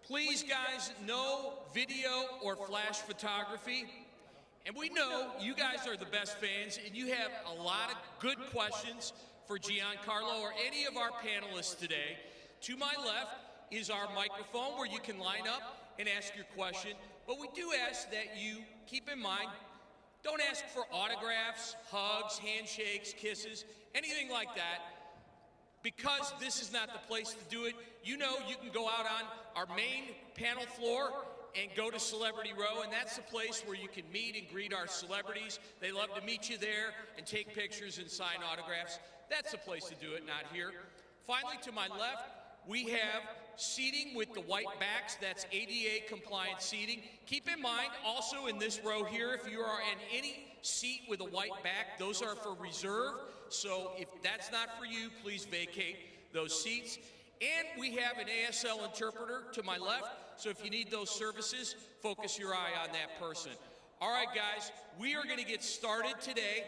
Please, guys, no video or flash photography. And we know you guys are the best fans, and you have a lot of good questions for Giancarlo or any of our panelists today. To my left is our microphone where you can line up and ask your question. But we do ask that you keep in mind, don't ask for autographs, hugs, handshakes, kisses, anything like that. Because this is not the place to do it, you know you can go out on our main panel floor and go to Celebrity Row, and that's the place where you can meet and greet our celebrities. They love to meet you there and take pictures and sign autographs. That's the place to do it, not here. Finally, to my left, we have seating with the white backs. That's ADA compliant seating. Keep in mind, also in this row here, if you are in any seat with a white back, those are for reserve. So if that's not for you, please vacate those seats. And we have an ASL interpreter to my left, so if you need those services, focus your eye on that person. All right, guys, we are going to get started today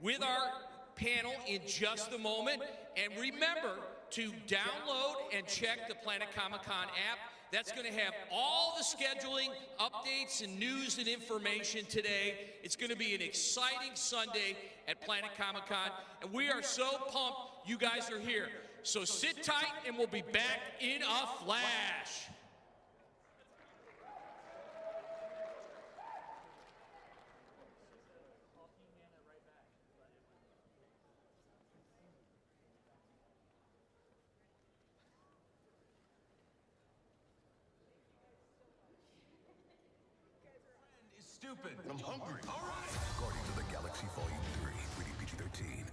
with our panel in just a moment. And remember to download and check the Planet Comicon app. That's going to have all the scheduling, updates, and news and information today. It's going to be an exciting Sunday at Planet Comicon, and we are so pumped you guys are here. So sit tight, and we'll be back in a flash. Stupid. I'm hungry. All right. Guardians of the Galaxy Volume 3, rated PG-13.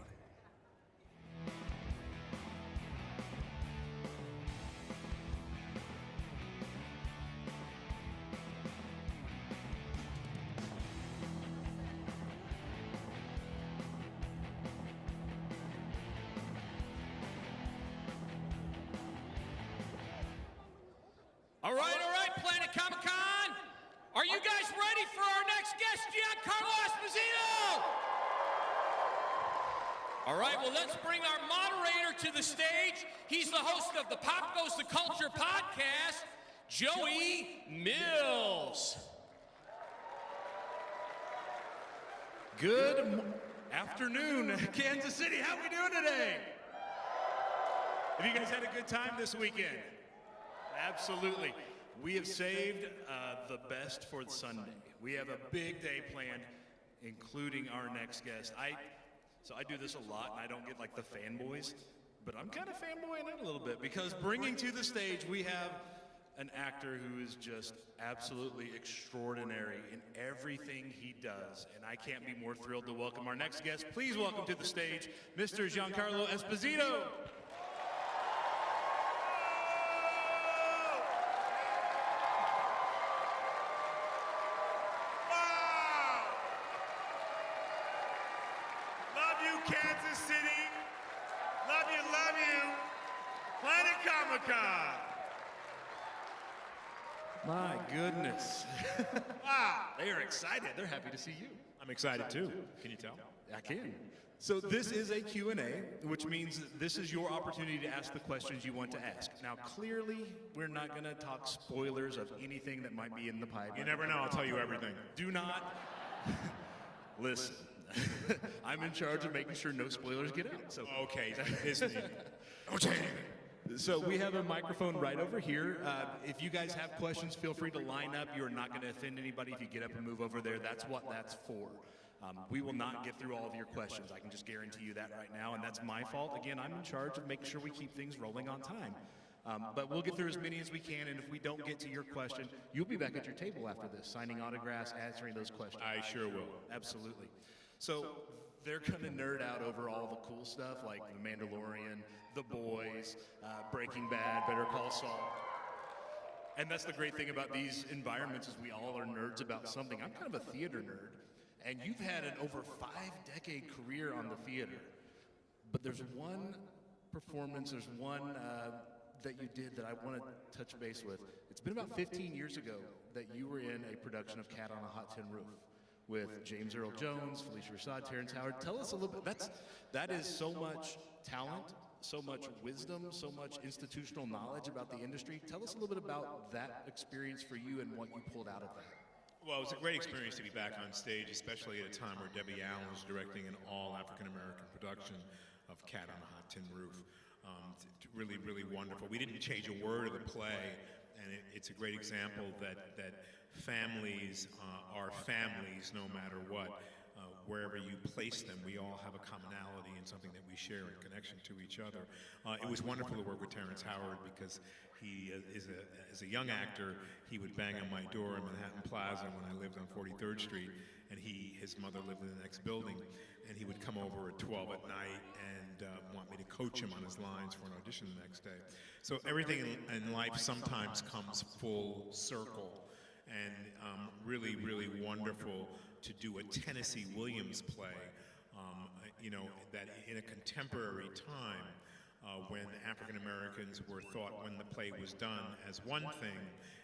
All right, Planet Comicon. Are you guys ready for our next guest, Giancarlo Esposito? All right, well, let's bring our moderator to the stage. He's the host of the Pop Goes the Culture podcast, Joey Mills. Good afternoon, Kansas City. How we doing today? Have you guys had a good time this weekend? Absolutely. We have saved the best for Sunday. We have a big day planned, including our next guest. So I do this a lot, and I don't get like the fanboys, but I'm kind of fanboying out a little bit because bringing to the stage, we have an actor who is just absolutely extraordinary in everything he does, and I can't be more thrilled to welcome our next guest. Please welcome to the stage, Mr. Giancarlo Esposito. Kansas City. Love you. Planet Comicon. My goodness. Wow. They are excited. They're happy to see you. I'm excited too. Can you tell? I can. So this is a Q&A, which means this is your opportunity to ask the questions you want to ask. Now, clearly, we're not going to talk spoilers of anything that might be in the pipe. You never know. I'll tell you everything. Do not. Listen. I'm in charge of making sure no spoilers get out. So Okay, it's me. don't say anything. So we have a microphone right over here. If you guys have questions, feel free to line up. You are not going to offend anybody if you get up and move over there. That's what that's for. We will not get through all of your questions. I can just guarantee you that right now, and that's my fault. Again, I'm in charge of making sure we keep things rolling on time. But we'll get through as many as we can, and if we don't get to your question, you'll be back at your table after this, signing autographs, answering those questions. I sure will. Absolutely. So they're going to nerd out over all the cool stuff like The Mandalorian, The Boys, Breaking Bad, Better Call Saul. And that's the great thing about these environments is we all are nerds about something. I'm kind of a theater nerd, and you've had an over 5-decade career on the theater. But there's one performance, there's one that you did that I want to touch base with. It's been about 15 years ago that you were in a production of Cat on a Hot Tin Roof with James Earl Jones, Felicia Rashad, Terrence Howard. Tell us a little bit. That is so much talent so much wisdom, so much institutional knowledge about the industry. Tell us a little bit about that experience for you and what you pulled out of that. Well, it was a great experience to be back on stage, especially at a time where Debbie Allen was directing an all African-American production of Cat on a Hot Tin Roof. Really, really wonderful. We didn't change a word of the play, and it's a great example that families are families no matter what. Wherever you place them, we all have a commonality and something that we share in connection to each other. It was wonderful to work with Terrence Howard because he as a young actor, he would bang on my door in Manhattan Plaza when I lived on 43rd Street, and his mother lived in the next building, and he would come over at 12 at night and want me to coach him on his lines for an audition the next day. So everything in life sometimes comes full circle, and really, really wonderful to do a Tennessee Williams play, that in a contemporary time when African Americans were thought when the play was done as one thing,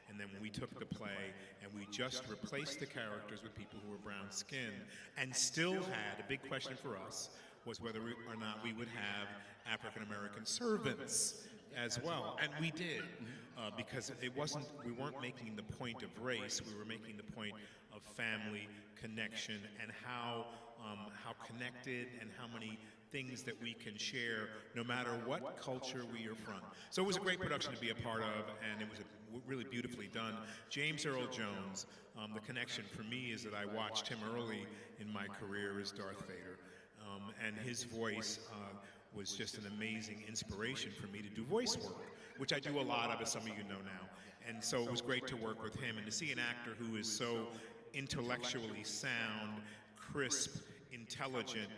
and then when we took the play and we just replaced the characters with people who were brown skinned, and still had, a big question for us was whether or not we would have African American servants as well, and we did, because we weren't making the point of race, we were making the point of family connection and how connected and how many things that we can share no matter what culture we are from. So it was a great production to be a part of, and it was really beautifully done. James Earl Jones, the connection for me is that I watched him early in my career as Darth Vader, and his voice was just an amazing inspiration for me to do voice work, which I do a lot of, as some of you know now. And so it was great to work with him and to see an actor who is so intellectually sound, crisp, intelligent,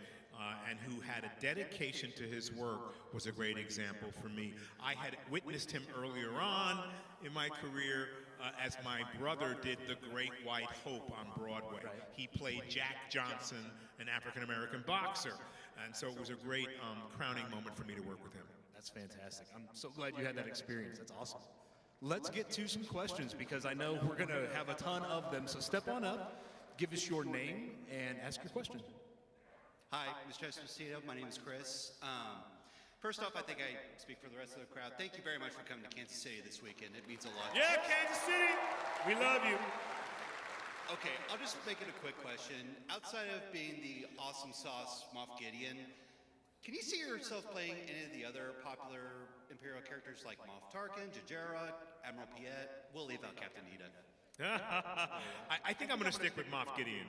and who had a dedication to his work was a great example for me. I had witnessed him earlier on in my career as my brother did The Great White Hope on Broadway. He played Jack Johnson, an African-American boxer. And so it was a great crowning moment for me to work with him. That's fantastic. I'm so glad you had that experience. That's awesome. Let's get to some questions because I know we're going to have a ton of them. So step on up, give us your name, and ask your question. Hi, Mr. Esposito. My name is Chris. First off, I think I speak for the rest of the crowd. Thank you very much for coming to Kansas City this weekend. It means a lot. Yeah, Kansas City, we love you. Okay, I'll just make it a quick question. Outside of being the awesome sauce Moff Gideon, can you see yourself playing any of the other popular Imperial characters like Moff Tarkin, Jajera, Admiral Piet? We'll leave out Captain Eda. I think I'm going to stick with Moff Gideon,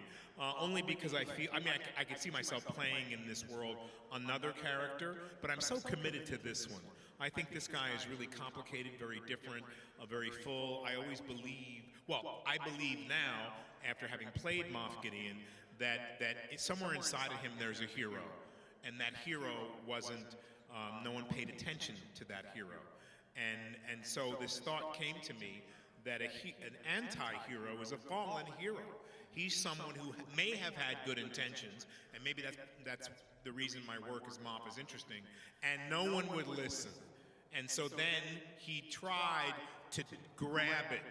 only because I could see myself playing in this world another character, but I'm so committed to this one. I think this guy is really complicated, very different, very full. I always believe, I believe now, after having played Moff Gideon, that somewhere inside of him there's a hero, and that hero wasn't, no one paid attention to that hero. And so this thought came to me that an anti-hero is a fallen hero. He's someone who may have had good intentions, and maybe that's the reason my work as Moff is interesting, and no one would listen. And so then he tried to grab it,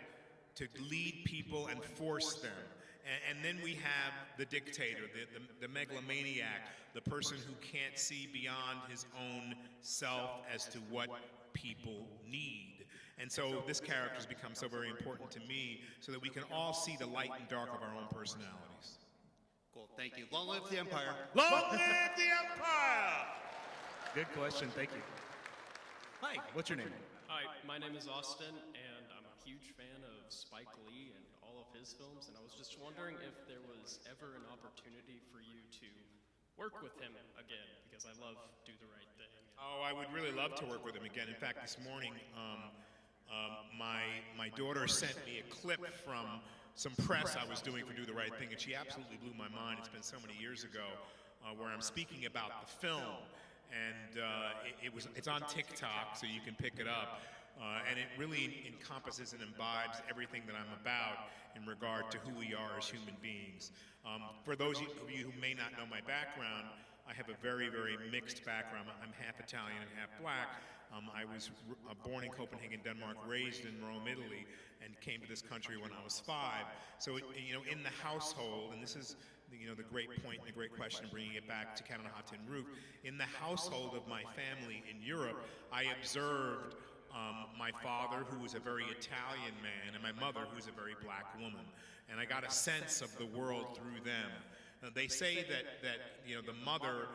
to lead people and force them. And then we have the dictator, the megalomaniac, the person who can't see beyond his own self as to what people need. And so this character has become so very important to me so that we can all see the light and dark of our own personalities. Cool, thank you. Long live the Empire. Long live the Empire! Good question, thank you. Hi, what's your name? Hi, my name is Austin, and I'm a huge fan of Spike Lee and all of his films, and I was just wondering if there was ever an opportunity for you to work with him again, because I love Do the Right Thing. Oh, I would really love to work with him again. In fact, this morning, my daughter sent me a clip from some press I was doing for Do the Right Thing, and she absolutely blew my mind. It's been so many years ago, where I'm speaking about the film, and it's on TikTok, so you can pick it up, and it really encompasses and imbibes everything that I'm about in regard to who we are as human beings. For those of you who may not know my background, I have a very, very mixed background. I'm half Italian and half black. I was born in Copenhagen, Denmark, raised in Rome, Italy, and and came to this country when I was 5. So, in the household, and this is, the great point and the great question, bringing it back to Cat on a Hot Tin Roof, in the household of my family in Europe, I observed my father, who was a very Italian man, and my mother, who's a very black woman. And I got a sense of the world through them. They say that the mother,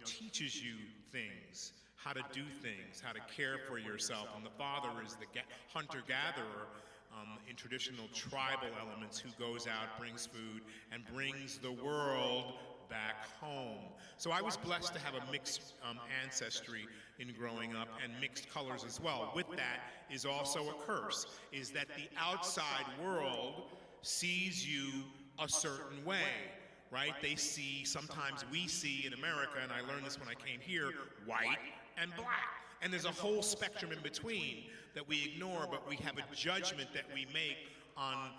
teaches you things, how to do things, how to care for yourself, and the father is the hunter-gatherer in traditional tribal elements, who goes out, brings food, and brings the world back home. So I was blessed to have a mixed ancestry in growing up, and mixed colors as well. With that is also a curse, is that the outside world sees you a certain way, right? Sometimes we see in America, and I learned this when I came here, white and black. And there's a whole spectrum in between that we ignore, but we have a judgment that we make on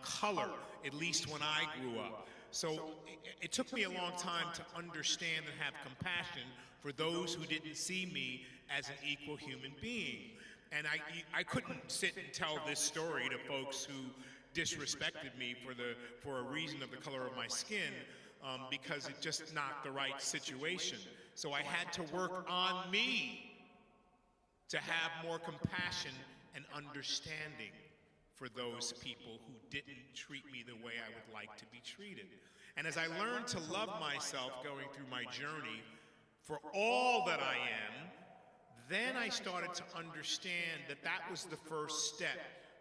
color, at least when I grew up. So it took me a long time to understand and have compassion for those who didn't see me as an equal human being. And I couldn't sit and tell this story to folks who disrespected me for a reason of the color of my skin, because it's just not the right situation. So I had to work on me to have more compassion and understanding for those people who didn't treat me the way I would like to be treated. And as I learned to love myself going through my journey for all that I am, then I started to understand that that was the first step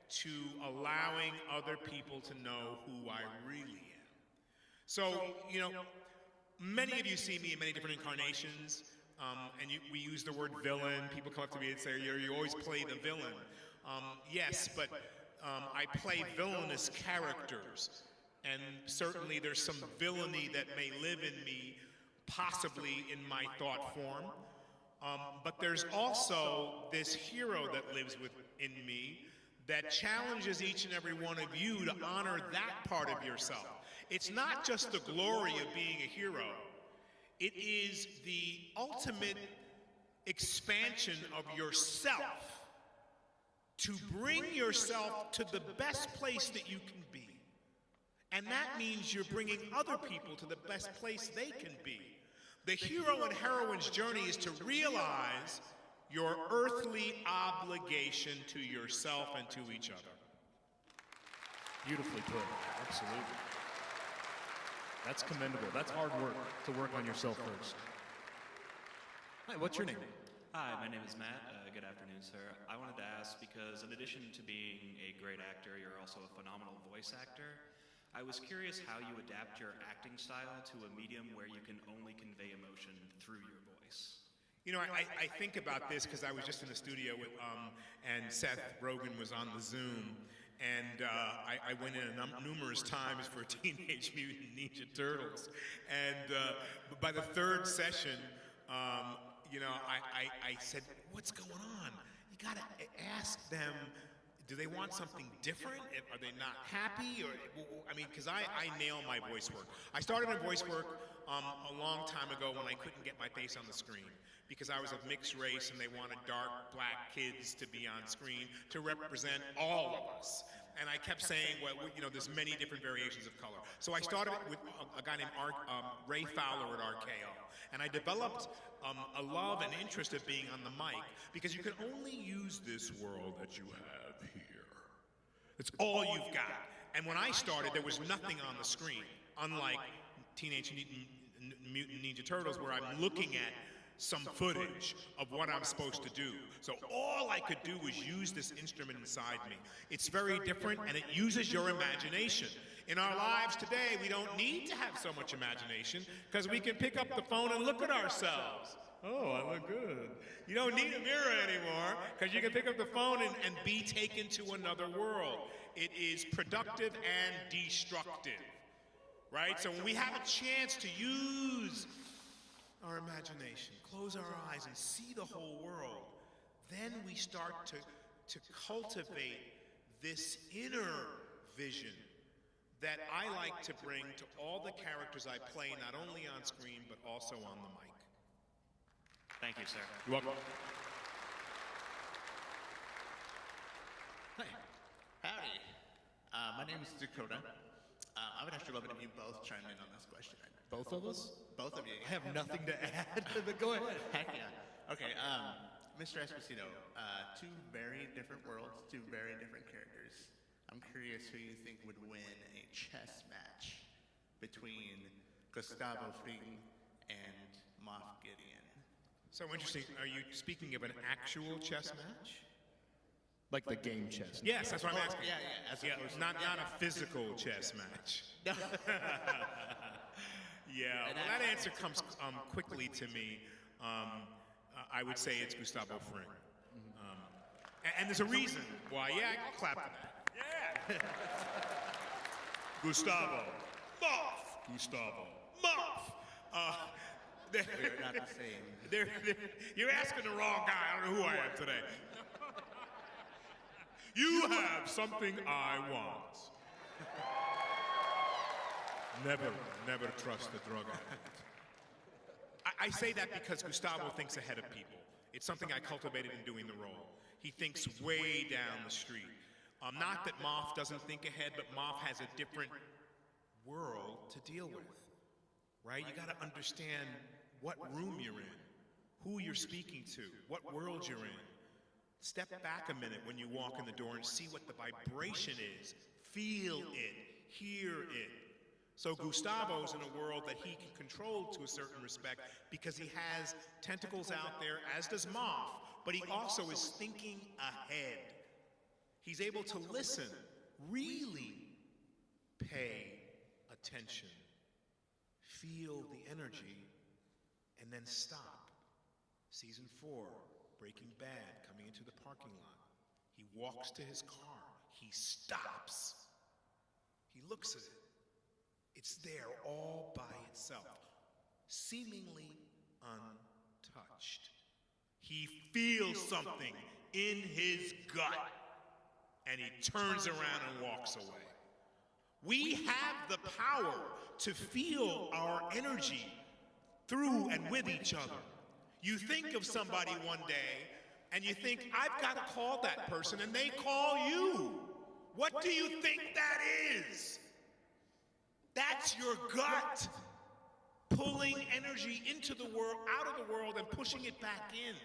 to allowing other people to know who I really am. So, many of you see me in many different incarnations, and we use the word villain. People come up to me and say, you always play the villain. Yes, but I play villainous characters, and certainly there's some villainy that may live in me, possibly in my thought form, but there's also this hero that lives within me that challenges each and every one of you to honor that part of yourself. It's not just the glory of being a hero, it is the ultimate expansion of yourself, to bring yourself to the best place that you can be. And that means you're bringing other people to the best place they can be. The hero and heroine's journey is to realize your earthly obligation to yourself and to each other. Beautifully put. Absolutely. That's commendable. That's hard work to work on yourself first. Hi, what's your name? Hi, my name is Matt. Good afternoon, sir. I wanted to ask, because in addition to being a great actor, you're also a phenomenal voice actor. I was curious how you adapt your acting style to a medium where you can only convey emotion through your voice. I think about this because I was just in the studio with, and Seth Rogen was on the Zoom, and I went in numerous times for Teenage Mutant Ninja Turtles, and by the third session, I said, what's going on? You gotta ask them, do they want something different? Are they not happy? Because I nail my voice work. I started my voice work a long time ago when I couldn't get my face on the screen, because I was of mixed race and they wanted dark black kids to be on screen to represent all of us. And I kept saying, well, there's many different variations of color. So I started with a guy named Ray Fowler at RKO. And I developed a love and interest of being on the mic, because you can only use this world that you have here. It's all you've got. And when I started, there was nothing on the screen, unlike Teenage Mutant Ninja Turtles, where I'm looking at some footage of what I'm supposed to do. So all I could do was use this instrument inside me. It's very different, and it uses your imagination. In our lives today, we don't need to have so much imagination, because we can pick up the phone and look at ourselves. Oh, I look good. You don't need a mirror anymore, because you can pick up the phone and be taken to another world. It is productive and destructive, right? So when we have a chance to use our imagination, close our eyes and see the whole world, then we start to cultivate this inner vision that I like to bring to all the characters I play, not only on screen, but also on the mic. Thank you, sir. You're welcome. Hi. Hi, My name is Dakota. I would actually love it if you both chime in on this question. Both of us? Both of you. I have nothing to add, but go ahead. Heck yeah. Okay, Mr. Esposito, two very different worlds, two very different characters. I'm curious who you think would win a chess match between Gustavo Fring and Moff Gideon. So interesting. Are you speaking of an actual chess match? Like the game chess. Yes, that's what I'm asking. Yeah. Not a physical chess match. Yeah, well, that answer comes quickly to me. I would say it's Gustavo Fring. And there's a reason why. Yeah, I'll clap for that. Yeah. Gustavo. Moff. Gustavo. Moff. We're not the same. You're asking the wrong guy. I don't know who I am today. You have something I want. Never trust a drug addict. I say that because Gustavo thinks ahead of people. It's something I cultivated in doing the role. He thinks way down the street. Not that Moff doesn't think ahead, but Moff has a different world to deal with, right? You got to understand what room you're in, who you're speaking to, what world you're in. Step back a minute when you walk in the door and see what the vibration is. Feel it, hear it. So Gustavo's in a world that he can control to a certain respect because he has tentacles out there, as does Moff, but he also is thinking ahead. He's able to listen, really pay attention, feel the energy, and then stop. Season 4, Breaking Bad, coming into the parking lot. He walks to his car. He stops. He looks at it. It's there all by itself, seemingly untouched. He feels something in his gut, and he turns around and walks away. We have the power to feel our energy through and with each other. You think of somebody one day, and you think, I've got to call that person, and they call you. What do you think that is? That's your gut pulling energy into the world, out of the world, and pushing it back in.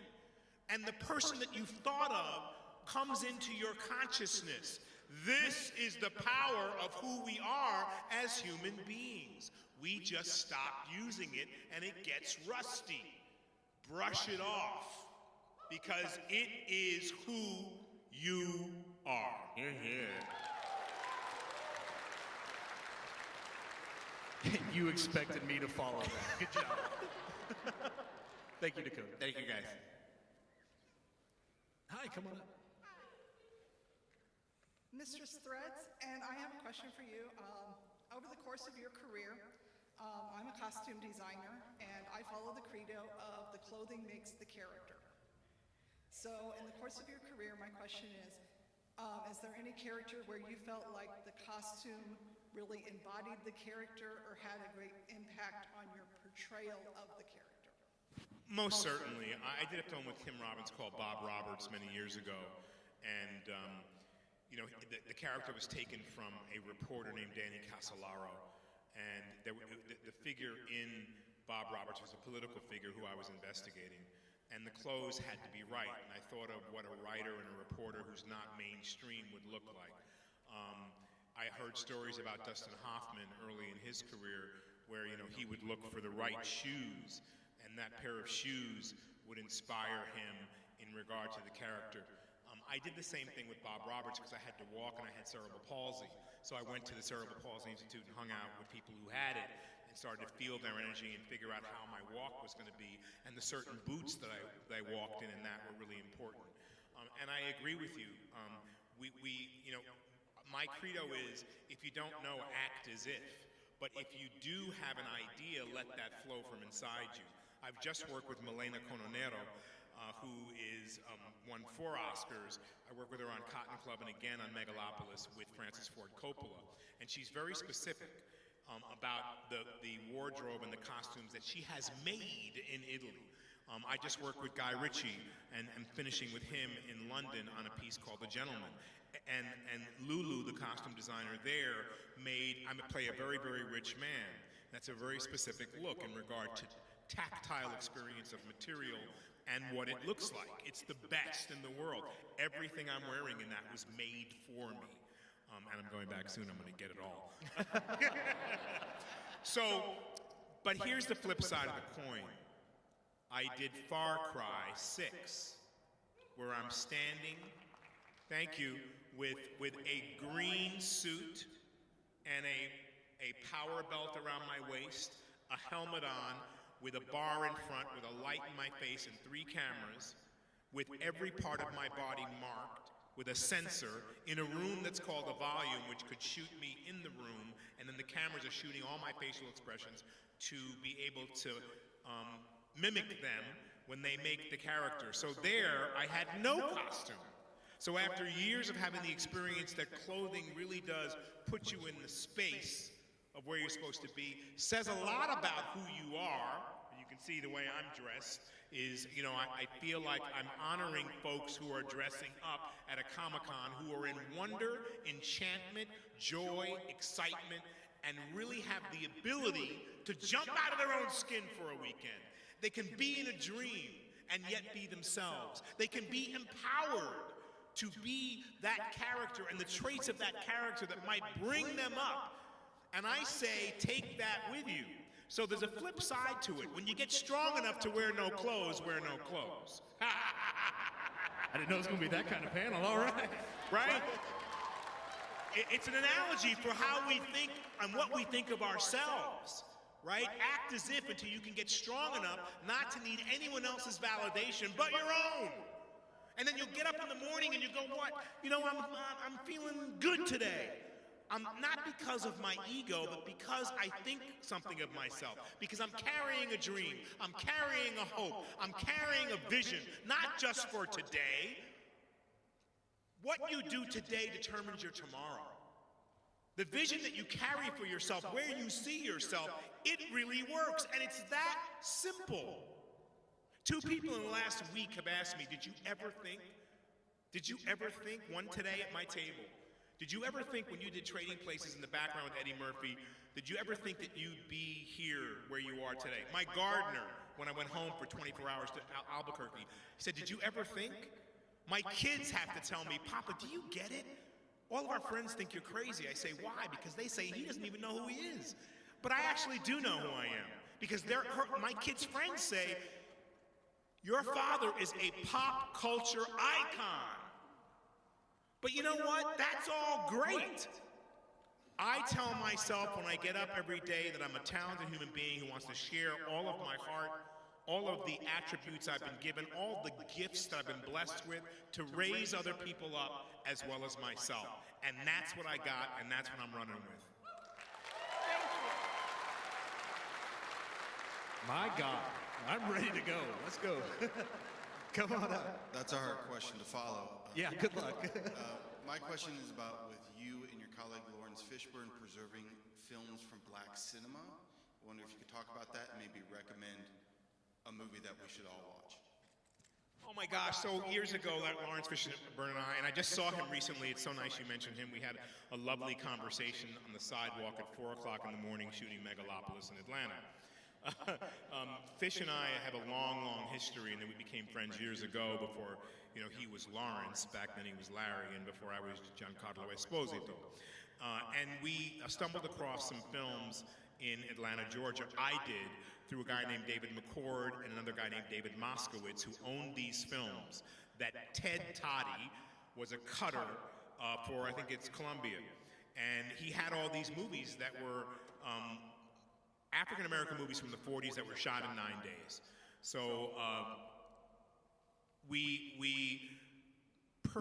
And the person that you thought of comes into your consciousness. This is the power of who we are as human beings. We just stop using it, and it gets rusty. Brush it off, because it is who you are. Hear, hear. You expected me to follow that. Good job. Thank you, Dakota. Thank you, guys. Hi, come on up. Mistress Threads, and I have a question for you. Over the course of your career, I'm a costume designer, and I follow the credo of the clothing makes the character. So in the course of your career, my question is there any character where you felt like the costume really embodied the character or had a great impact on your portrayal of the character? Most certainly. I did a film with Tim Robbins called Bob Roberts many years ago, and the character was taken from a reporter named Danny Casolaro, and the figure in Bob Roberts was a political figure who I was investigating, and the clothes had to be right, and I thought of what a writer and a reporter who's not mainstream would look like. I heard stories about Dustin Hoffman early in his career where, he would look for the right shoes, and that pair of shoes would inspire him in regard to the character. I did the same thing with Bob Roberts because I had to walk and I had cerebral palsy. So I went to the Cerebral Palsy Institute and hung out with people who had it and started to feel their energy and figure out how my walk was going to be, and the certain boots that I walked in and that were really important. And I agree with you. My credo is, if you don't know, act as if. But if you do have an idea, let that flow from inside you. I've just worked with Milena Cononero, who is won 4 Oscars. I work with her on Cotton Club and again on Megalopolis with Francis Ford Coppola. And she's very specific about the wardrobe and the costumes that she has made in Italy. I just worked with Guy Ritchie and finishing with him in London on a piece called The Gentleman. And Lulu, the costume designer there, I play a very, very rich man. That's a very specific look in regard to tactile experience of material and what it looks like. It's the best in the world. Everything I'm wearing in that was made for me. And I'm going back soon, I'm gonna get it all. But here's the flip side of the coin. I did Far Cry 6, where I'm standing, thank you, with a green suit and a power belt around my waist, a helmet on, with a bar in front, with a light in my face and 3 cameras, with every part of my body marked, with a sensor, in a room that's called a volume, which could shoot me in the room, and then the cameras are shooting all my facial expressions to be able to mimic them when they make the character. So there, I had no costume. So after years of having the experience that clothing really does put you in the space of where you're supposed to be, says a lot about who you are. You can see the way I'm dressed is, I feel like I'm honoring folks who are dressing up at a Comic-Con who are in wonder, enchantment, joy, excitement, and really have the ability to jump out of their own skin for a weekend. They can be in a dream and yet be themselves. They can be empowered to be that character and the traits of that character that might bring them up. And I say, take that with you. So there's a flip side to it. When you get strong enough to wear no clothes, wear no clothes. I didn't know it was going to be that kind of panel. All right. Right? It's an analogy for how we think and what we think of ourselves. Right? Act as if until you can get strong enough not to need anyone else's validation but your own. And then you'll get up in the morning and you go, what? I'm feeling good today. Not because of my ego, but because I think something of myself. Because I'm carrying a dream. I'm carrying a hope. I'm carrying a vision, not just for today. What you do today determines your tomorrow. The vision that you carry for yourself, where you see yourself, it really works. And it's that simple. 2 people in the last week have asked me, did you ever think, one today at my table, did you ever think when you did Trading Places in the background with Eddie Murphy, did you ever think that you'd be here where you are today? My gardener, when I went home for 24 hours to Albuquerque, he said, did you ever think? My kids have to tell me, Papa, do you get it? All of our friends think you're crazy. I say, why? Because they say he doesn't even know who he is. But I actually do know who I am. Because my kids' friends say, your father is a pop culture icon. But you know what? That's all great. I tell myself when I get up every day that I'm a talented human being who wants to share all of my heart, all of the attributes I've been given, all the gifts that I've been blessed with to raise other people up as well as myself. And that's what I got, and that's what I'm running with. My God, I'm ready to go. Let's go. Come on up. That's a hard question to follow. Yeah, good luck. My question is about with you and your colleague Lawrence Fishburne preserving films from black cinema. I wonder if you could talk about that and maybe recommend a movie that we should all watch. Oh my gosh, so years ago, Lawrence Fishburne and I just saw him recently. It's so nice you mentioned him. We had a lovely conversation on the sidewalk at 4 o'clock in the morning shooting Megalopolis in Atlanta. Fish and I have a long, long history, and then we became friends years ago before, he was Lawrence, back then he was Larry, and before I was Giancarlo Esposito. And we stumbled across some films in Atlanta, Georgia. I did, through a guy named David McCord and another guy named David Moskowitz, who owned these films, that Ted Toddy was a cutter for, I think it's Columbia. And he had all these movies that were African-American movies from the 40s that were shot in 9 days. So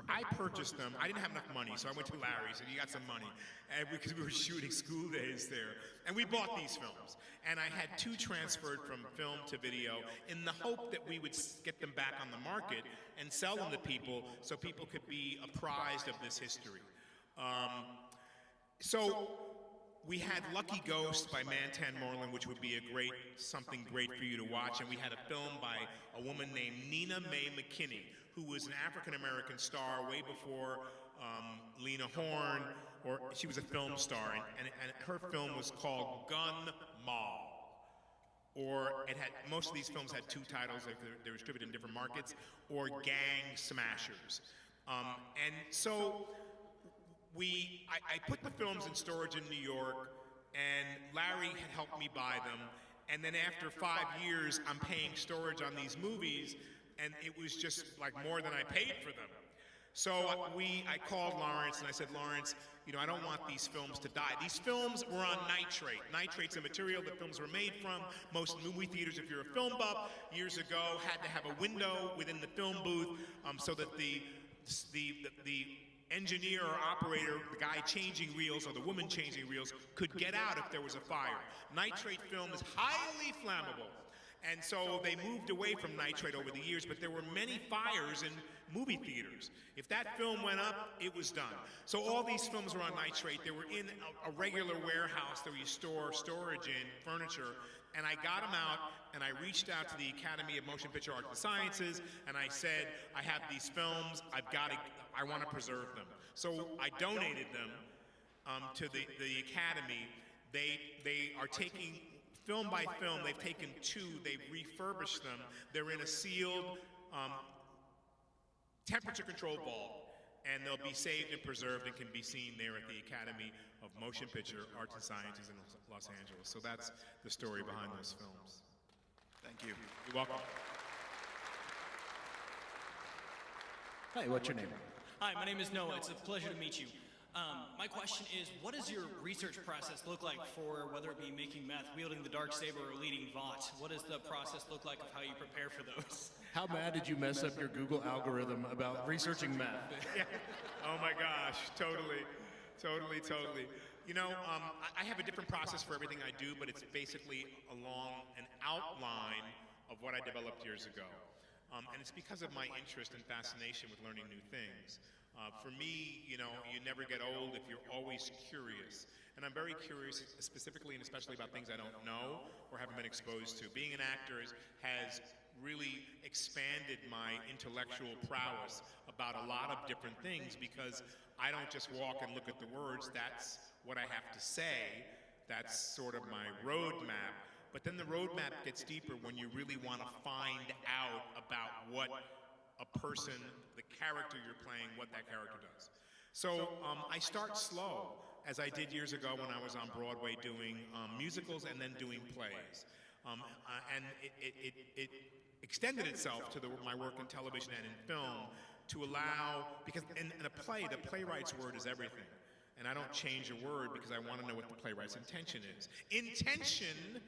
I purchased them. I didn't have enough money, so I went to Larry, said, you got some money, and because we were shooting school days there. And we bought these films. And I had 2 transferred from film to video in the hope that we would get them back on the market and sell them to people so people could be apprised of this history. So we had Lucky Ghost by Mantan Moreland, which would be something great for you to watch. And we had a film by a woman named Nina Mae McKinney, who was an African-American star way before Lena Horne, or she was a film star. And her film was called Gun Mall. Or most of these films had two titles, they're distributed in different markets, or Gang Smashers. And so I put the films in storage in New York, and Larry had helped me buy them. And then after 5 years, I'm paying storage on these movies, and it was just like more than I paid for them. So I called Lawrence and I said, Lawrence, I don't want these films to die. These films were on nitrate. Nitrate's a material that films were made from. Most movie theaters, if you're a film buff, years ago had to have a window within the film booth so that the engineer or operator, the guy changing reels or the woman changing reels, could get out if there was a fire. Nitrate film is highly flammable. And so they moved away from nitrate over the years, but there were many fires in movie theaters. If that film went up, it was done. So all these films were on nitrate. They were in a regular warehouse that we store storage in, furniture, and I got them out, and I reached out to the Academy of Motion Picture Arts and Sciences, and I said, I have these films, I want to preserve them. So I donated them to the Academy. They are taking, film by film, they've taken two, they've refurbished them. They're in a sealed, temperature-controlled vault, and they'll be saved and preserved and can be seen there at the Academy of Motion Picture Arts and Sciences in Los Angeles. So that's the story behind those films. Thank you. You're welcome. Hi, what's your name? Hi, my name is Noah. It's a pleasure to meet you. My question is, what does your research process look like for whether it be making meth, wielding the darksaber, or leading Vought? What does the process look like of how you prepare for those? How bad did you mess up your Google algorithm about researching meth? Yeah. Oh my gosh, totally. I have a different process for everything I do, but it's basically along an outline of what I developed years ago. And it's because of my interest and fascination with learning new things. For me, you never get old if you're always curious. And I'm very curious specifically and especially about things I don't know or haven't been exposed to. Being an actor has really expanded my intellectual prowess about a lot of different things because I don't just walk and look at the words. That's what I have to say. That's sort of my roadmap. But then the roadmap gets deeper when you really want to find out about what a person, the character you're playing, what that character does. So I start slow, as I did years ago when I was on Broadway doing musicals and then doing plays. And it extended itself to my work in television and in film to allow, because in a play, the playwright's word is everything. And I don't change a word because I want to know what the playwright's intention is. Intention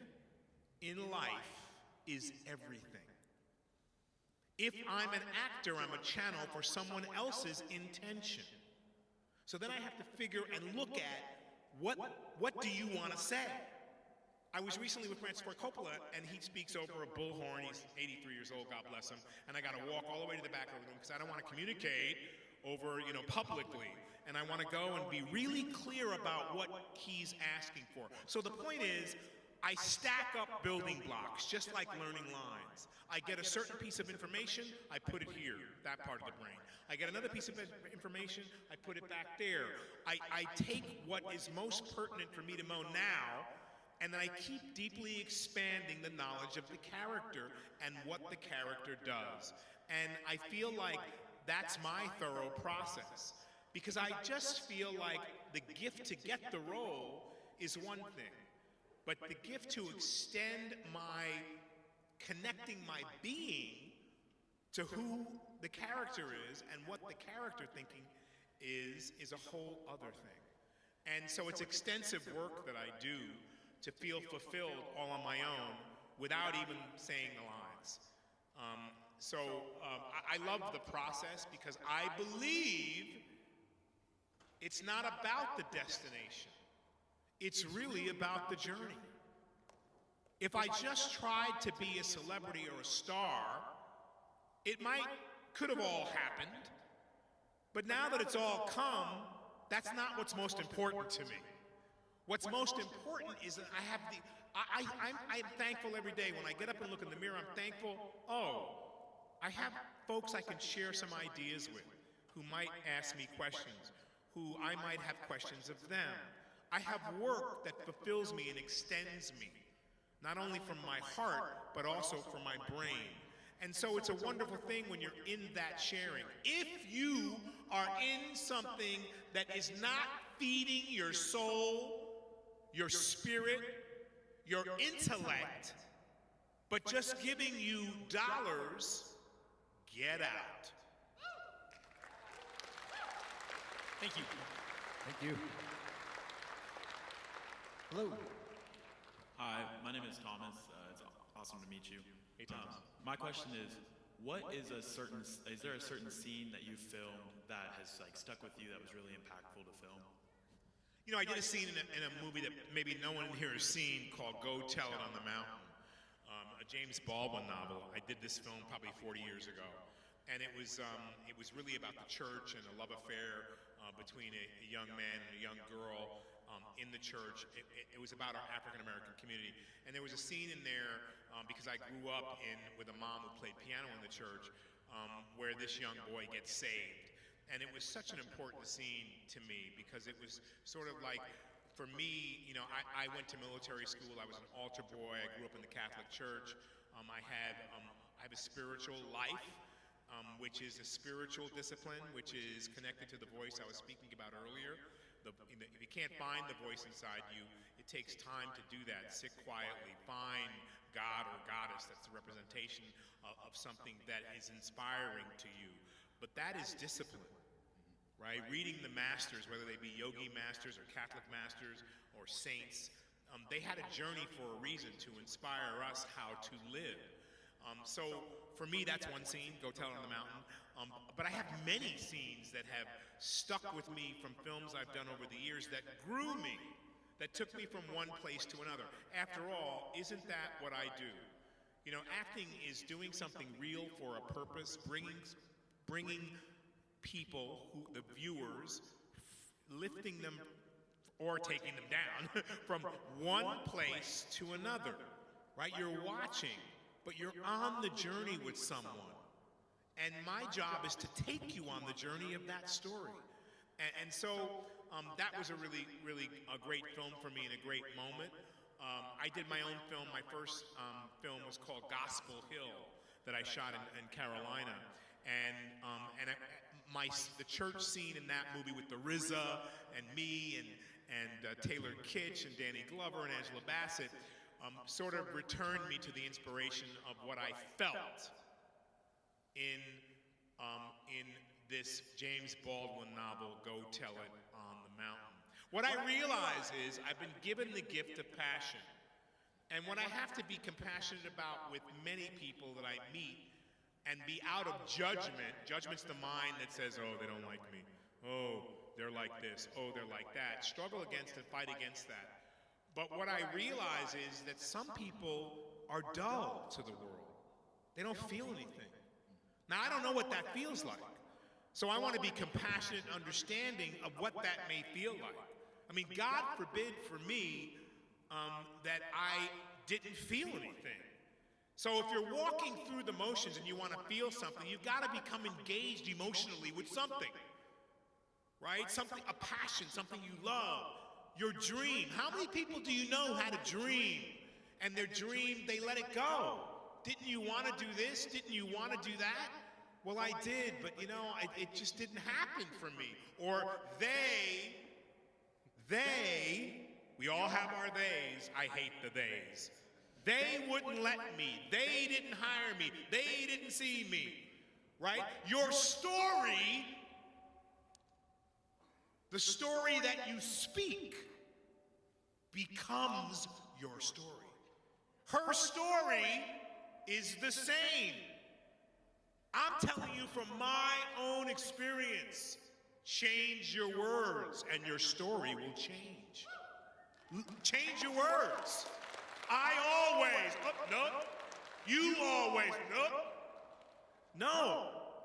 in life is everything. If I'm an actor, I'm a channel for someone else's intention. So then I have to figure and look at what do you want to say? I was recently with Francis Ford Coppola, and he speaks over a bullhorn. He's 83 years old, God bless him. And I got to walk all the way to the back of the room because I don't want to communicate over, publicly. And I want to go and be really clear about what he's asking for. So the point is, I stack up building blocks, just like learning lines. I get a certain piece of information, I put it here, that part of the brain. I get another piece of information, I put it back there. I take what is most pertinent for me to know now, and then I keep deeply expanding the knowledge of the character and what the character does. And I feel like that's my thorough process. Because I just feel like the gift to get the role is one thing. But the gift to extend connecting my being to who the character is and what the character thinking is a whole other thing. And so it's extensive work that I do to feel fulfilled all on my own without even saying the lines. I love the process because I believe it's not about the destination. It's really about the journey. If I just tried to be a celebrity or a star, it could have all happened. But now that it's all come, that's not what's most important to me. What's most important is that I have I'm thankful every day. When I get up and look in the mirror, I'm thankful, I have folks I can share some ideas with who might ask me questions, who I might have questions of them. I have work that fulfills me and extends me, not only from my heart, but also from my brain. And so it's a wonderful thing when you're in that sharing. If you are in something that is not feeding your soul, your spirit, your intellect, but just giving you dollars, get out. Thank you. Thank you. Hello. Hi, my name is Thomas. It's awesome to meet you. Hey, Thomas. My question is, is there a certain scene that you filmed that has stuck with you that was really impactful to film? You know, I did a scene in a movie that maybe no one in here has seen called Go Tell It on the Mountain, a James Baldwin novel. I did this film probably 40 years ago. And it was really about the church and a love affair between a young man and a young girl in the church. It was about our African-American community. And there was a scene in there, because I grew up with a mom who played piano in the church, where this young boy gets saved. And it was such an important scene to me because it was sort of like, for me, you know, I went to military school. I was an altar boy. I grew up in the Catholic Church. I have a spiritual life, which is a spiritual discipline, which is connected to the voice I was speaking about earlier. If you can't find the voice inside you, it takes time to do that. Sit quietly, find God or goddess that's the representation of something that is inspiring to you. But that is discipline, right? Reading the masters, whether they be yogi masters or Catholic masters or saints, they had a journey for a reason to inspire us how to live. So for me, that's one scene, Go Tell It on the Mountain. But I have many scenes that have stuck with me from films I've done over the years that grew me, that took me from one place to another. After all, isn't that what I do? You know, acting is doing something real for a purpose, bringing people, the viewers, lifting them or taking them down from one place to another, right? You're watching, but you're on the journey with someone. And my job is to take you on the journey of that story. And so that was a really great film for me and a great moment. I did my own film. My first film was called Gospel Hill that I shot in Carolina. And the church scene in that movie with the RZA and me and Taylor Kitsch and Danny Glover and Angela Bassett sort of returned me to the inspiration of what I felt in this James Baldwin novel, Go Tell It on the Mountain. What I realize is I've been given the gift of passion. And what I have to be compassionate about with many people that I meet and be out of judgment, judgment's the mind that says, oh, they don't like me. Oh, they're like this. Oh, they're like that. Struggle against and fight against that. But what I realize is that some people are dull to the world. They don't feel anything. Now, I don't know what that feels like. So I want to be compassionate and understanding of what that may feel like. I mean, God forbid for me that I didn't feel anything. So if you're walking through the motions and you want to feel something, you've got to become engaged emotionally with something, right? Something, a passion, something you love, your dream. How many people do you know had a dream and their dream, they let it go? Didn't you want to do this? Didn't you want to do that? Well, I did, but you know, it just didn't happen for me. Or we all have our theys. I hate the theys. They wouldn't let me. They didn't hire me. They didn't see me, right? Your story, the story that you speak, becomes your story. Her story is the same. I'm telling you from my own experience, change your words and your story will change. Change your words. I always, no. You always,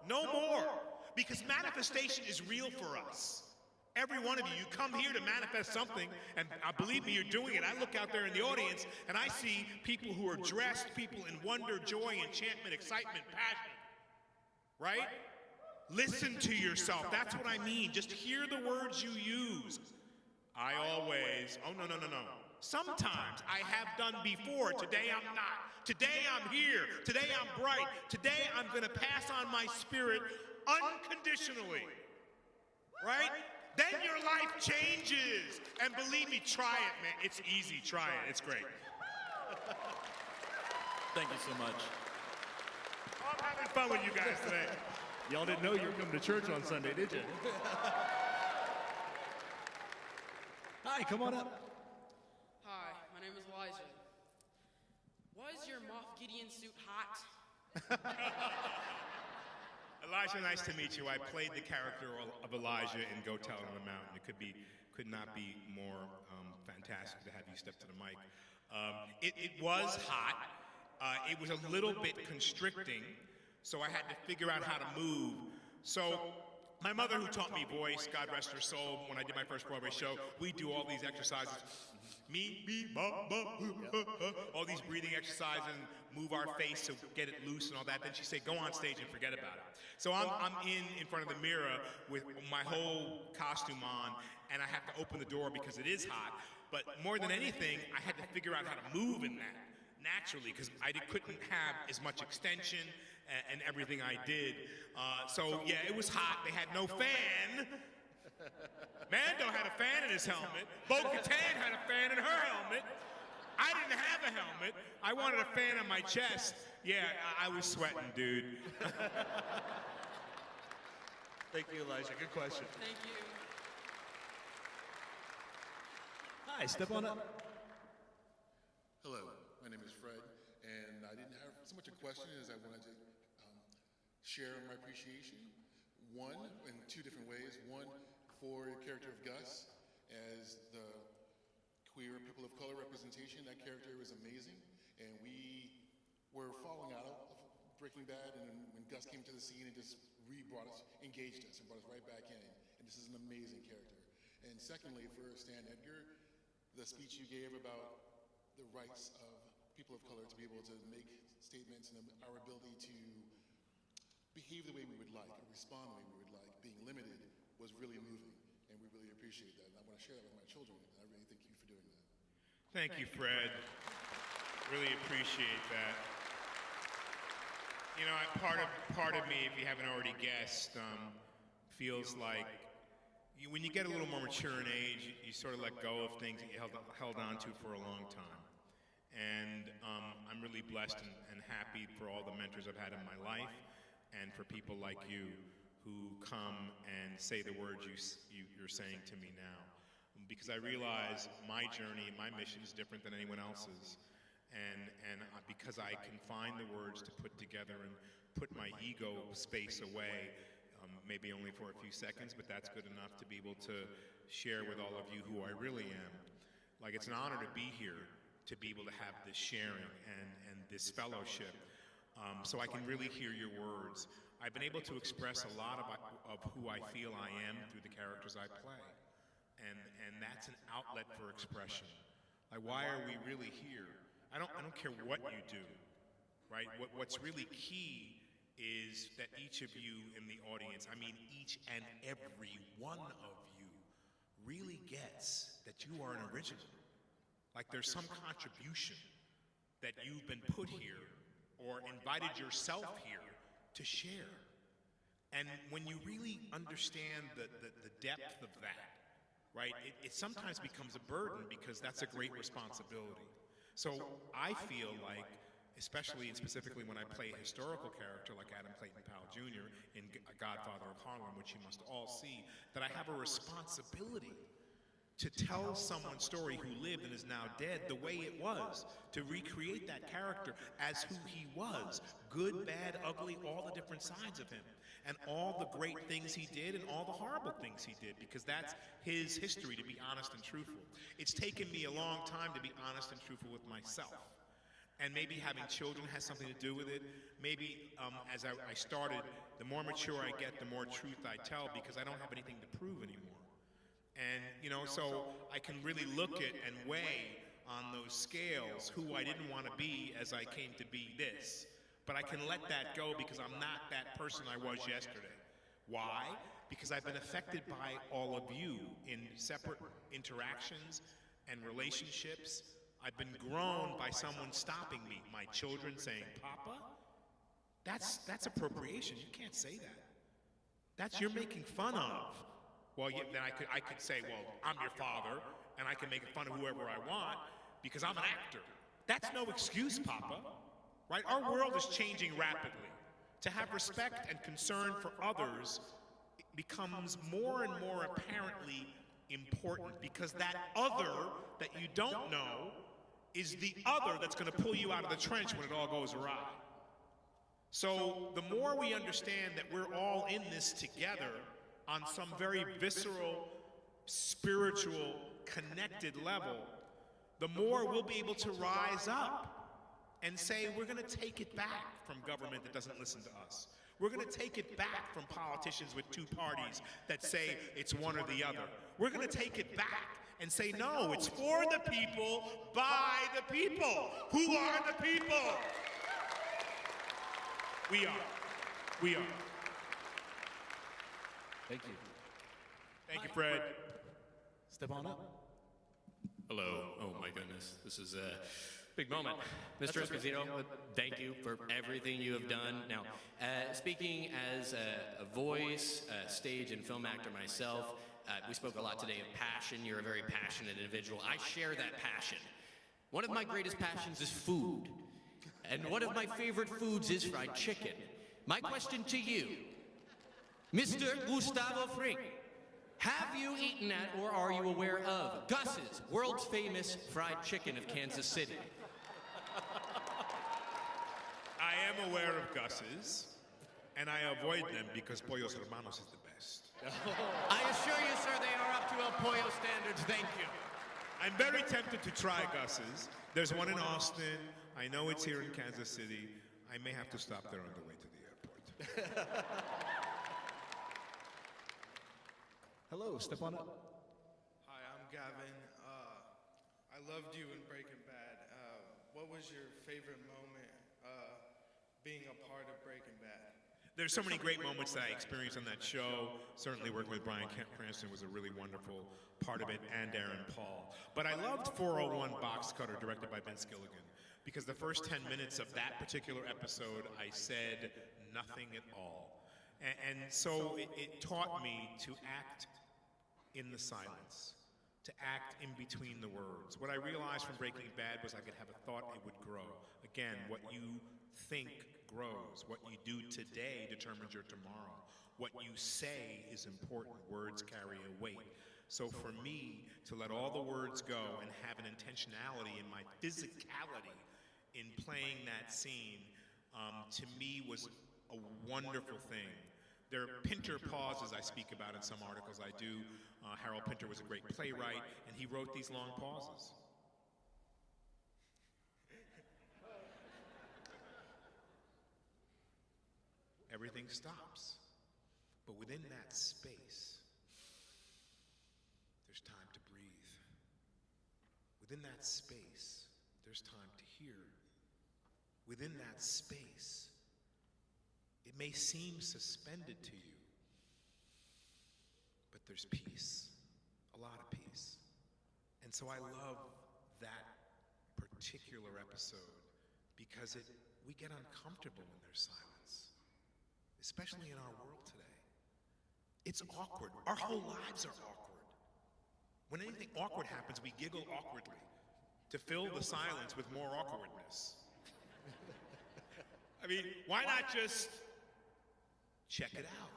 no more. Because manifestation is real for us. Every one of you come here to manifest something, and believe me, you're doing it. I look out there in the audience, and I see people who are dressed, people in wonder, joy, enchantment, excitement, passion. Right? Listen to yourself. That's what I mean. Just hear the words you use. I always, oh, no. Sometimes I have done before. Today I'm not. Today I'm here. Today I'm bright. Today I'm going to pass on my spirit unconditionally. Right? Then your life changes. And believe me, try it, man. It's easy. Try it. It's great. Thank you so much. I'm having fun with you guys today. Y'all didn't know you were coming to church on Sunday, did you? Hi, come on up. Hi, my name is Elijah. Was your Moff Gideon suit hot? Elijah, nice to meet you. I played the character of Elijah in Go Tell It on the Mountain. It could not be more fantastic to have you step to the mic. It was hot. It was a little bit constricting, so I had to figure out how to move. So my mother, who taught me voice, God rest her soul, when I did my first Broadway show, we do all these exercises. All these breathing exercises, and move our face to get it loose and all that. Then she said, go on stage and forget about it. So I'm in front of the mirror with my whole costume on, and I have to open the door because it is hot. But more than anything, I had to figure out how to move in that naturally, because I couldn't have as much extension and everything I did. So yeah, it was hot. They had no fan. Mando had a fan in his helmet. Bo-Katan had a fan in her helmet. I didn't have a helmet. I wanted a fan on my chest. Yeah, I was sweating, dude. Thank you, Elijah. Good question. Thank you. Hi, step on up. Hello, my name is Fred, and I didn't have so much a question as I wanted to share my appreciation. One, in two different ways. One, for your character of Gus, as the queer people of color representation. That character was amazing, and we were falling out of Breaking Bad, and when Gus came to the scene, it just re-brought us, engaged us, and brought us right back in. And this is an amazing character. And secondly, for Stan Edgar, the speech you gave about the rights of people of color to be able to make statements and our ability to behave the way we would like, or respond the way we would like, being limited, was really moving, and we really appreciate that. And I want to share that with my children, and I really thank you for doing that. Thank you, Fred. Really appreciate that. You know, part of me, if you haven't already guessed, feels like when you get a little more mature in age, you sort of let go of things that you held on to for a long time. And I'm really blessed and happy for all the mentors I've had in my life, and for people like you who come and say the words you're saying to me now. Because I realize my journey, my mission is different than anyone else's. And because I can find the words to put together and put my ego space away, maybe only for a few seconds, but that's good enough to be able to share with all of you who I really am. Like, it's an honor to be here, to be able to have this sharing and this fellowship, so I can really hear your words. I've been able to express a lot of who I feel I am through the characters I play. And that's an outlet for expression. Like, why are we really here? I don't care what you do, right? What's really key is that each of you in the audience, I mean each and every one of you, really gets that you are an original. Like, there's some contribution that you've been put here or invited yourself here to share. And when you really understand the depth of that, right, it sometimes becomes a burden, because that's a great responsibility. So I feel like, especially and specifically when I play a historical character like Adam Clayton Powell Jr. in Godfather of Harlem, which you must all see, that I have a responsibility to tell someone's story who lived and is now dead the way it was, to recreate that character as who he was, good, bad, ugly, all the different sides of him, and all the great things he did and all the horrible things he did, because that's his history, to be honest and truthful. It's taken me a long time to be honest and truthful with myself. And maybe having children has something to do with it. Maybe as I started, the more mature I get, the more truth I tell, because I don't have anything to prove anymore. And, you know, so I can really look at and weigh on those scales who I didn't want to be as I came to be this. But I can let that go because I'm not that person I was yesterday. Why? Because I've been affected by all of you in separate interactions and relationships. I've been grown by someone stopping me, my children saying, Papa? That's appropriation. You can't say that. That's you're making fun of. Well, then I could say, well, I'm your father, and I can make fun of whoever I want because I'm an actor. That's no excuse, Papa. Right? Our world is changing rapidly. To have respect and concern for others becomes more and more apparently important because that other that you don't know is the other that's going to pull you out of the trench when it all goes awry. So the more we understand that we're all in this together on some very visceral, spiritual, connected level, the more we'll be able to rise up and say we're going to take it back from government that doesn't listen to us. We're going to take it back from politicians with two parties that say it's one or the other. We're going to take it back and say, no, it's for the people, by the people. Who are the people? We are. We are. Thank you. Thank you, Fred. Step on up. Hello. Oh my goodness. This is a big moment. Mr. Esposito, thank you for everything you have done. Now, speaking as a voice, stage, and film actor myself, we spoke a lot today of passion. You're a very passionate individual. I share that passion. One of my greatest passions is food. And one of my favorite foods is fried chicken. My question to you, Mr. Gustavo Fring, have you eaten at or are you aware of Gus's world's famous fried chicken of Kansas City? I am aware of Gus's, and I avoid them because Pollos Hermanos is the best. I assure you, sir, they are up to El Pollo standards. Thank you. I'm very tempted to try Gus's. There's one in Austin. I know it's here in Kansas City. I may have to stop there on the way to the airport. Hello, step on up. Hi, I'm Gavin. I loved you in Breaking Bad. What was your favorite moment being a part of Breaking Bad? There's so many great moments that I experienced on that show. Certainly working with Bryan Cranston was a really wonderful part of it, and Aaron Paul. But I loved 401 Box Cutter, directed by Ben Skilligan, because the first 10 minutes of that particular episode, I said nothing at all. And so it taught me to act in the silence, to act in between the words. What I realized from Breaking Bad was I could have a thought, it would grow. Again, what you think grows. What you do today determines your tomorrow. What you say is important. Words carry a weight. So for me to let all the words go and have an intentionality in my physicality in playing that scene, to me was a wonderful thing. There are Pinter pauses I speak about in some articles I do. Harold Pinter was a great playwright, and he wrote these long pauses. Everything stops. But within that space, there's time to breathe. Within that space, there's time to hear. Within that space, it may seem suspended to you, but there's peace, a lot of peace. And so I love that particular episode because we get uncomfortable when there's silence, especially in our world today. It's awkward. Our whole lives are awkward. When anything awkward happens, we giggle awkwardly to fill the silence with more awkwardness. I mean, why not just check it out?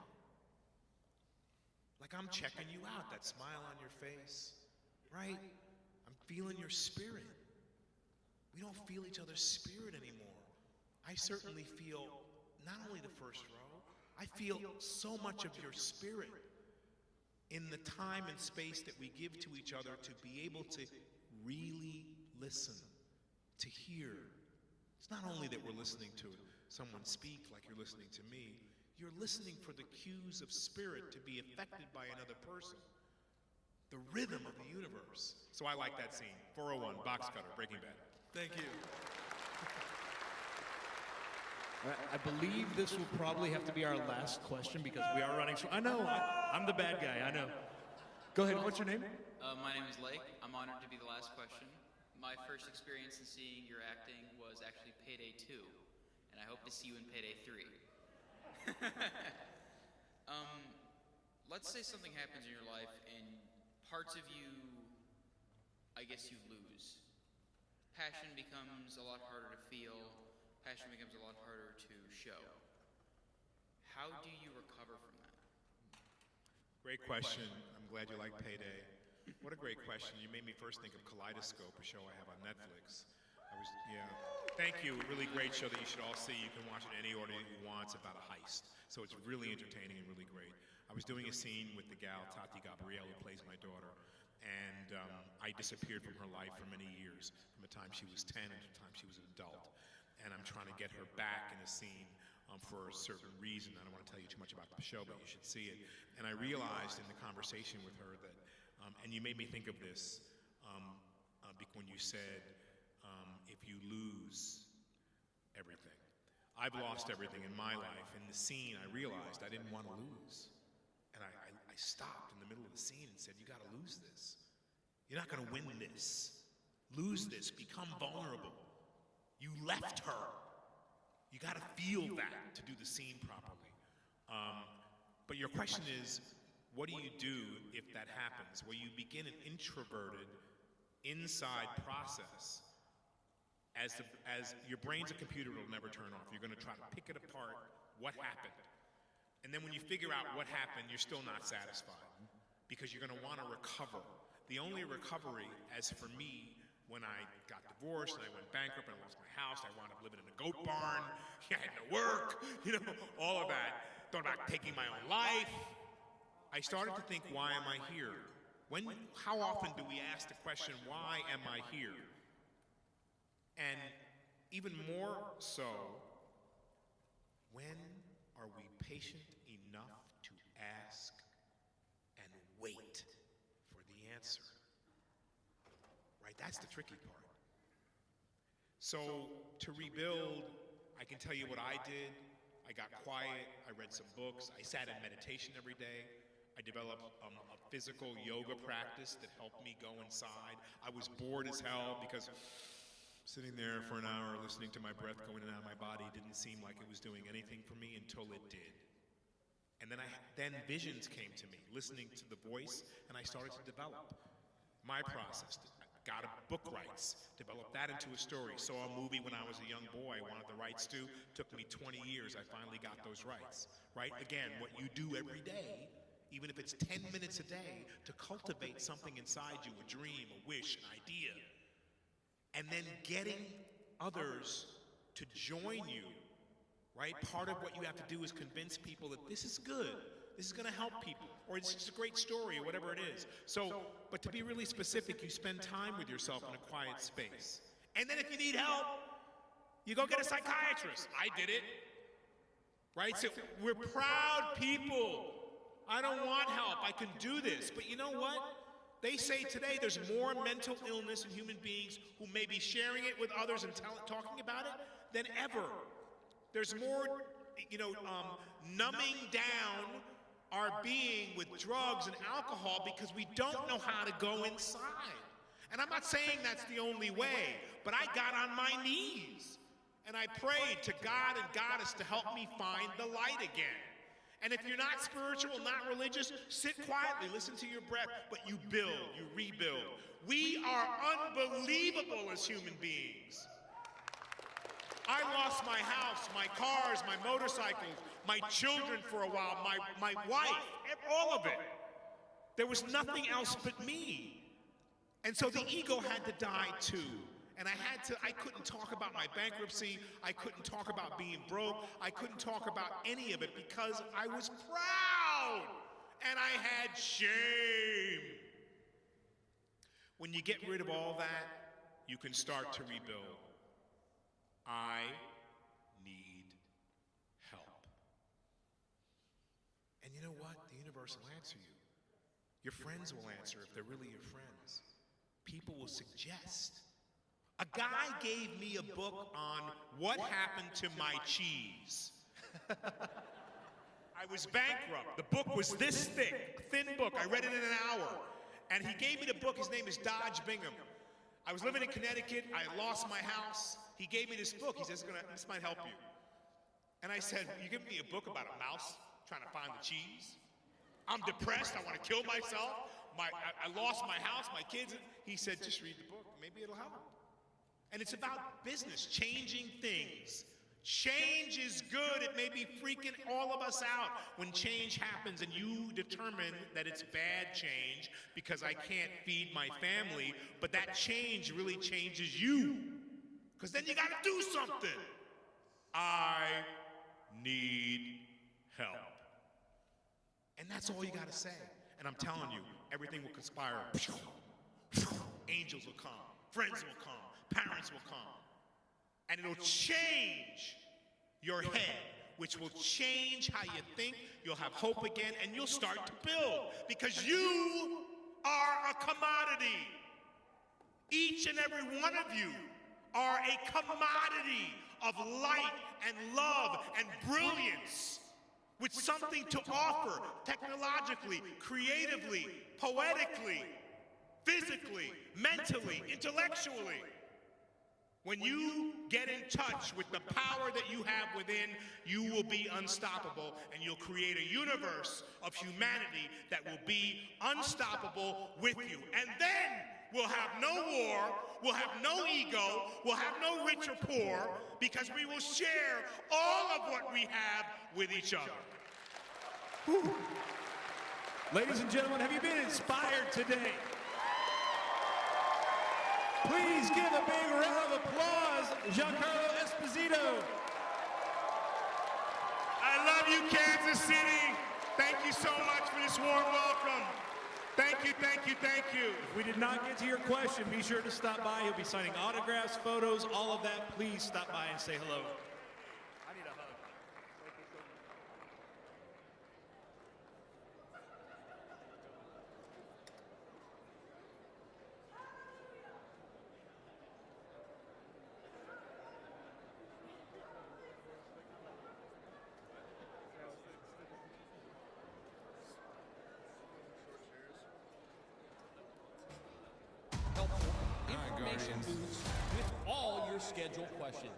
Like I'm checking you out, that smile on your face, right? I'm feeling your spirit. We don't feel each other's spirit anymore. I certainly feel not only the first row, I feel so much of your spirit in the time and space that we give to each other to be able to really listen, to hear. It's not only that we're listening to someone speak like you're listening to me, you're listening for the cues of spirit to be affected by another person. the rhythm of the universe. So I like that scene. 401, box cutter, Breaking Bad. Thank you. I believe this will probably have to be our last question because we are running short. I know, I'm the bad guy, I know. Go ahead, what's your name? My name is Lake. I'm honored to be the last question. My first experience in seeing your acting was actually Payday 2, and I hope to see you in Payday 3. Let's say something happens in your life and parts of you, I guess you lose. Passion becomes a lot harder to feel. Passion becomes a lot harder to show. How do you recover from that? Great question. I'm glad you like Payday. What a great question. You made me first think of Kaleidoscope, a show I have on Netflix. Thank you. A really great show that you should all see. You can watch it in any order you want. It's about a heist. So it's really entertaining and really great. I was doing a scene with the gal, Tati Gabrielle, who plays my daughter. And I disappeared from her life for many years, from the time she was 10 to the time she was an adult. And I'm trying to get her back in a scene for a certain reason. I don't want to tell you too much about the show, but you should see it. And I realized in the conversation with her that, and you made me think of this when you said, if you lose everything. I've lost everything in my life. In the scene, I realized I didn't want to lose. And I stopped in the middle of the scene and said, you got to lose this. You're not going to win this. Lose this. Become vulnerable. You left her. You got to feel that to do the scene properly. But your question is, what do you do if that happens? Well, you begin an introverted inside process. As your brain's a computer, it'll never turn off. You're going to try to pick it apart, what happened. And then when you figure out what happened, you're still not satisfied because you're going to want to recover. The only recovery, as for me, when I got divorced and I went bankrupt and I lost my house, I wound up living in a goat barn, I had no work, all of that. Thought about taking my own life. I started to think, why am I here? How often do we ask the question, why am I here? And even more so, when are we patient enough to ask and wait for the answer? Right, that's the tricky part. So to rebuild, I can tell you what I did. I got quiet, I read some books, I sat in meditation every day. I developed a physical yoga practice that helped me go inside. I was bored as hell because sitting there for an hour listening to my breath go in and out of my body didn't seem like it was doing anything for me until it did. And then visions came to me, listening to the voice, and I started to develop my process. Got a book rights, developed that into a story. Saw a movie when I was a young boy, wanted the rights to. Took me 20 years, I finally got those rights. Right? Again, what you do every day, even if it's 10 minutes a day, to cultivate something inside you, a dream, a wish, an idea. And then getting others to join you, right? Part of what you have to do is convince people that this is good, this is going to help people, or it's just a great story, or whatever it is. So, but to be really specific, you spend time with yourself in a quiet space. And then if you need help, you go get a psychiatrist. I did it, right? So we're proud people. I don't want help, I can do this. But you know what? They say today there's more mental illness in human beings who may be sharing it with others and talking about it than ever. There's more, numbing down our being with drugs and alcohol because we don't know how to go inside. And I'm not saying that's the only way, but I got on my knees and I prayed to God and Goddess to help me find the light again. And if you're not spiritual, not religious, sit quietly, listen to your breath, but you build, you rebuild. We are unbelievable as human beings. I lost my house, my cars, my motorcycles, my children for a while, my wife, all of it. There was nothing else but me. And so the ego had to die too. And I couldn't talk about my bankruptcy. I couldn't talk about being broke. I couldn't talk about any of it because I was proud and I had shame. When you get rid of all that, you can start to rebuild. I need help. And you know what? The universe will answer you. Your friends will answer if they're really your friends. People will suggest. A guy gave me a book on what happened to my cheese. I was bankrupt. The book was this thick, thin book. I read it in an hour. And he gave me the book. His name is Dodge Bingham. I was living in Connecticut. I had lost my house. He gave me this book. He says, this might help you. And I said, you giving me a book about a mouse trying to find the cheese? I'm depressed. I want to kill myself. I lost my house, my kids. He said, just read the book. Maybe it'll help. And it's about business, changing things. Change is good. It may be freaking all of us out when change happens and you determine that it's bad change because I can't feed my family, but that change really changes you. Because then you got to do something. I need help. And that's all you got to say. And I'm telling you, everything will conspire. Angels will come. Friends will come. Parents will come. And it'll change your head, which will change how you think. You'll have hope again, and you'll start to build. Because you are a commodity. Each and every one of you are a commodity of light and love and brilliance, with something to offer technologically, creatively, poetically, physically, mentally, intellectually. When you get in touch with the power that you have within, you will be unstoppable, and you'll create a universe of humanity that will be unstoppable with you. And then we'll have no war, we'll have no ego, we'll have no rich or poor, because we will share all of what we have with each other. Whew. Ladies and gentlemen, have you been inspired today? Please give a big round of applause, Giancarlo Esposito. I love you, Kansas City. Thank you so much for this warm welcome. Thank you, thank you, thank you. If we did not get to your question, be sure to stop by. He'll be signing autographs, photos, all of that. Please stop by and say hello. I need a hug. Information booths with all your scheduled questions.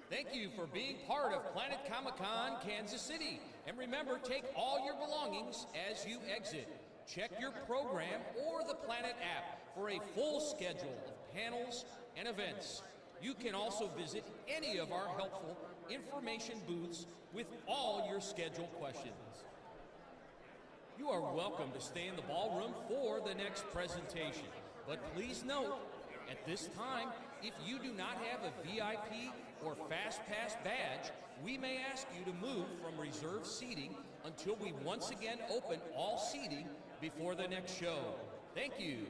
Thank you for being part of Planet Comicon Kansas City. And remember, take all your belongings as you exit. Check your program or the Planet app for a full schedule of panels and events. You can also visit any of our helpful information booths with all your scheduled questions. You are welcome to stay in the ballroom for the next presentation. But please note, at this time, if you do not have a VIP or Fast Pass badge, we may ask you to move from reserved seating until we once again open all seating before the next show. Thank you.